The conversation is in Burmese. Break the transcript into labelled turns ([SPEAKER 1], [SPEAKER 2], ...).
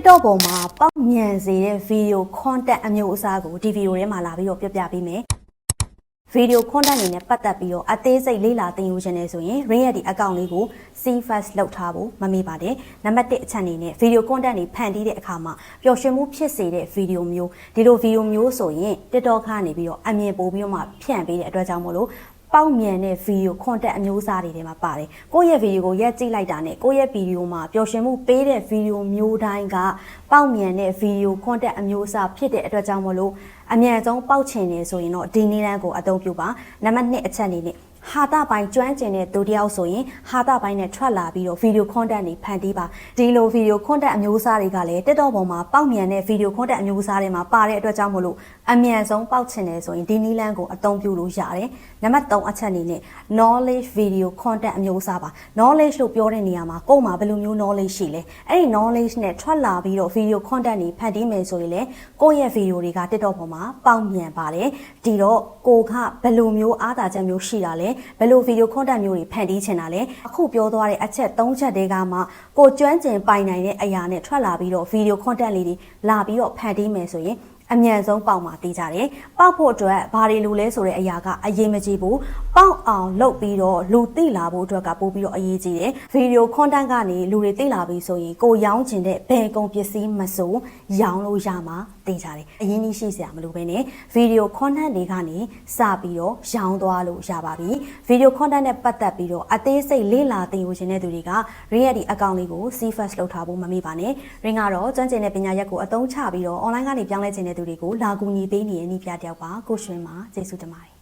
[SPEAKER 1] TikTok ပေါ်မှာပေါက်မြန်စေတဲ့ video content အမျိုးအစားကိုဒီ video ထဲမှာလာပြီးတော့ပြပြပေးမယ် video content အနေနဲ့ပတ်သက်ပြီးတော့အသေးစိတ်လေ့လာသင်ယူခြင်းနဲ့ဆိုရင် Ring ရဲ့ဒီ account လေးကို save first လုပ်ထားဖို့မမေ့ပါနဲ့နံပါတ်1အချက်အနေနဲ့ video content တွေဖန်တီးတဲ့အခါမှာပျော်ရွှင်မှုဖြစ်စေတဲ့ video မျိုးဒီလို video မျိုးဆိုရင် TikTok ကနေပြီးတော့အမြင်ပို့ပြီးတော့မှဖြန့်ပေးတဲ့အတွက်ကြောင့်မို့လို့ပေါက်မြန်တဲ့ video content အမျိုးအစားတွေထဲမှာပါတယ်ကိုယ့်ရဲ့ video ကိုရက်ကြည့်လိုက်တာနဲ့ကိုယ့်ရဲ့ video မှာပျော်ရွှင်မှုပေးတဲ့ video မျိုးတိုင်းကပေါက်မြန်တဲ့ video content အမျိုးအစားဖြစ်တဲ့အတွက်ကြောင့်မို့လို့အမြန်ဆုံးပေါက်ချင်နေဆိုရင်တော့ဒီနည်းလမ်းကိုအသုံးပြုပါနံပါတ်2အချက်အနေနဲ့ဟာတာပိုင်းကျွမ်းကျင်တဲ့သူတယောက်ဆိုရင်ဟာတာပိုင်းနဲ့ထွက်လာပြီးတော့ video content တွေဖန်တီးပါဒီလို video content အမျိုးအစားတွေကလည်း TikTok ပေါ်မှာပေါက်မြန်တဲ့ video content အမျိုးအစားတွေမှာပါတဲ့အတွက်ကြောင့်မို့လို့အမြန်ဆုံးပေါက်ချင်တယ်ဆိုရင်ဒီနည်းလမ်းကိုအသုံးပြုလို့ရတယ်နံပါတ်3အချက်အနေနဲ့ knowledge video content အမျိုးအစားပါ knowledge လို့ပြောတဲ့နေရာမှာကိုယ်မှာဘယ်လိုမျိုး knowledge ရှိလဲအဲ့ဒီ knowledge နဲ့ထွက်လာပြီးတော့ video content တွေဖန်တီးမယ်ဆိုရင်လည်းကိုယ့်ရဲ့ video တွေက TikTok ပေါ်မှာပေါက်မြန်ပါတယ်ဒီတော့ကိုကဘယ်လိုမျိုးအားသာချက်မျိုးရှိတာလဲဘယ်လို video content မျိုးတွေဖန်တီးချင်တာလဲအခုပြောသွားတဲ့အချက်3ချက်တွေကမှကိုကျွမ်းကျင်ပိုင်နိုင်တဲ့အရာနဲ့ထွက်လာပြီးတော့ video content လေးတွေလာပြီးတော့ဖန်တီးမယ်ဆိုရင်အမြန်ဆုံးပေါက်မှာသိကြတယ်ပေါက်ဖို့အတွက်ဘာတွေလိုလဲဆိုတဲ့အရာကအရေးမကြီးဘူးပေါက်အောင်လုပ်ပြီးတော့လူသိလာဖို့အတွက်ကပို့ပြီးတော့အရေးကြီးတယ် video content ကနေလူတွေသိလာပြီဆိုရင်ကိုရောင်းချင်တဲ့ဘယ်ကုန်ပစ္စည်းမဆိုရောင်းလို့ရမှာသိကြတယ်အရင်ကြီးရှိစရာမလိုဘဲနဲ့ video content တွေကနေစပြီးတော့ရောင်းသွားလို့ရပါပြီ video content နဲ့ပတ်သက်ပြီးတော့အသေးစိတ်လေ့လာသင်ယူခြင်းတဲ့သူတွေက Ring ရဲ့ဒီ account လေးကို save first လုပ်ထားဖို့မမေ့ပါနဲ့ Ring ကတော့ကျွမ်းကျင်တဲ့ပညာရပ်ကိုအသုံးချပြီးတော့ online ကနေပြောင်းလဲခြင်းတဲ့သူတွေကိုလာကူညီပေးနေတဲ့နည်းပြတယောက်ပါကိုရွှင်ပါကျေးဇူးတင်ပါတယ်